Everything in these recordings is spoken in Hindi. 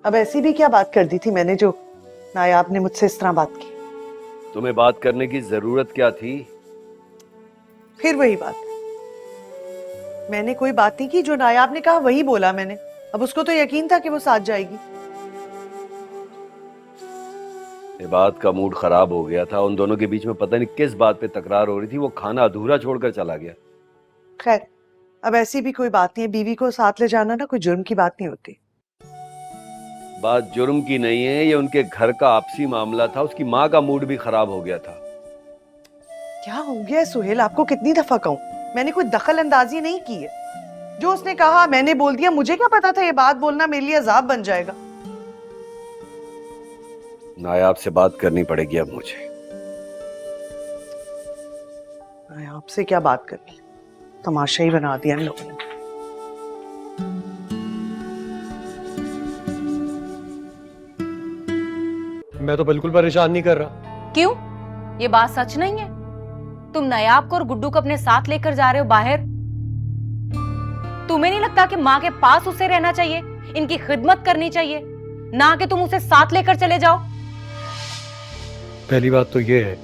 अब ऐसी भी क्या बात कर दी थी मैंने जो नायाब ने मुझसे इस तरह बात की? तुम्हें बात करने की जरूरत क्या थी? फिर वही बात, मैंने कोई बात नहीं की, जो नायाब ने कहा वही बोला मैंने। अब उसको तो यकीन था कि वो साथ जाएगी। ये बात का मूड खराब हो गया था, उन दोनों के बीच में पता नहीं किस बात पे तकरार हो रही थी, वो खाना अधूरा छोड़कर चला गया। खैर, अब ऐसी भी कोई बात नहीं है, बीवी को साथ ले जाना ना कोई जुर्म की बात नहीं होती। बात जुर्म की नहीं है, ये उनके घर का आपसी मामला था, उसकी माँ का मूड भी खराब हो गया था। क्या हो गया है सुहेल, आपको कितनी दफा कहूं, मैंने कोई दखल अंदाजी नहीं की है। जो उसने कहा मैंने बोल दिया, मुझे क्या पता था ये बात बोलना मेरे लिए अजाब बन जाएगा। नायाब से बात करनी पड़ेगी अब मुझे। आपसे क्या बात करनी, तमाशा ही बना दिया इन लोगों ने। मैं तो बिल्कुल परेशान नहीं कर रहा। क्यों? ये बात सच नहीं है? तुम नायाब को और गुड्डू को अपने साथ लेकर जा रहे हो बाहर। तुम्हें नहीं लगता कि माँ के पास उसे रहना चाहिए, इनकी खिदमत करनी चाहिए, ना कि तुम उसे साथ लेकर चले जाओ? पहली बात तो ये है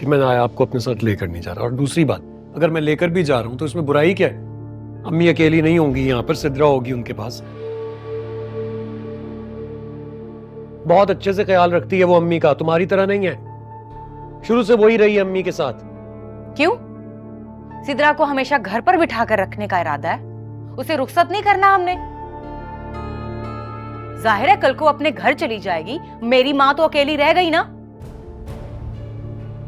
कि मैं नायाब को अपने साथ लेकर नहीं जा रहा, और दूसरी बात, अगर मैं लेकर भी जा रहा हूं तो इसमें बुराई क्या है? अम्मी अकेली नहीं होंगी यहाँ पर, सिद्रा होगी उनके पास। बहुत अच्छे से ख्याल रखती है वो अम्मी का, तुम्हारी तरह नहीं है। शुरू से वही रही है अम्मी के साथ। क्यों? सिद्रा को हमेशा घर पर बिठा कर रखने का इरादा है? उसे रुखसत नहीं करना हमने? जाहिर है कल को अपने घर चली जाएगी, मेरी माँ तो अकेली रह गई ना।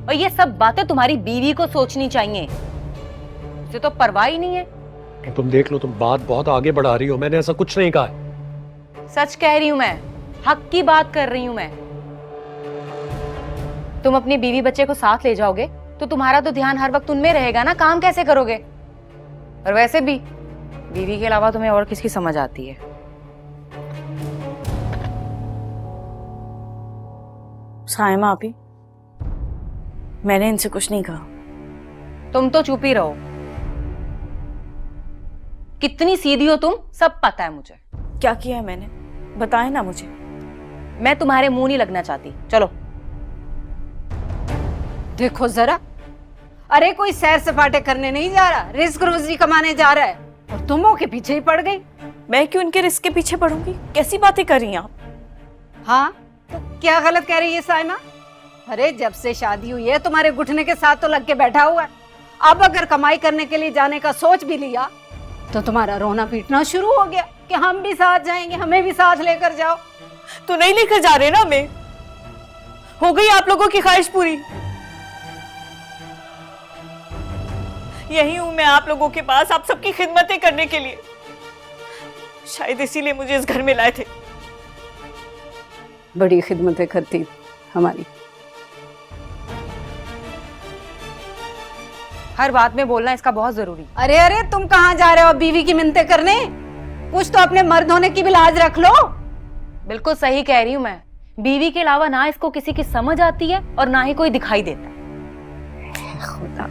और ये सब बातें तुम्हारी बीवी को सोचनी चाहिए, उसे तो परवाह ही नहीं है। तुम देख लो, तुम बात बहुत आगे बढ़ा रही हो, मैंने ऐसा कुछ नहीं कहा है। सच कह रही हूं मैं, हक की बात कर रही हूं मैं। तुम अपनी बीवी बच्चे को साथ ले जाओगे तो तुम्हारा तो ध्यान हर वक्त उनमें रहेगा ना, काम कैसे करोगे? और वैसे भी बीवी के अलावा तुम्हें और किसकी समझ आती है? साइमा आपी, मैंने इनसे कुछ नहीं कहा। तुम तो चुप ही रहो। कितनी सीधी हो तुम, सब पता है मुझे। क्या किया है मैंने, बताएं ना मुझे। मैं तुम्हारे मुंह नहीं लगना चाहती, चलो। देखो जरा, अरे कोई सैर सपाटे करने नहीं जा रहा, रिस्क रोजी कमाने जा रहा है, और तुम के पीछे ही पड़ गई। मैं क्यों इनके रिस्क के पीछे पड़ूंगी? कैसी बातें कर रही हैं आप? हाँ तो क्या गलत कह रही है साइमा? अरे जब से शादी हुई है तुम्हारे घुटने के साथ तो लग के बैठा हुआ है। अब अगर कमाई करने के लिए जाने का सोच भी लिया तो तुम्हारा रोना पीटना शुरू हो गया कि हम भी साथ जाएंगे, हमें भी साथ लेकर जाओ। तो नहीं लेकर जा रहे ना हमें? हो गई आप लोगों की ख्वाहिश पूरी? यही हूं मैं आप लोगों के पास, आप सबकी खिदमतें करने के लिए। शायद इसीलिए मुझे इस घर में लाए थे। बड़ी खिदमतें करती हमारी। हर बात में बोलना इसका बहुत जरूरी। अरे अरे तुम कहाँ जा रहे हो बीवी की मिन्नतें करने? कुछ तो अपने मर्द होने की भी लाज रख लो। बिल्कुल सही कह रही हूं मैं, बीवी के अलावा ना इसको किसी की समझ आती है और ना ही कोई दिखाई देता है। खुदा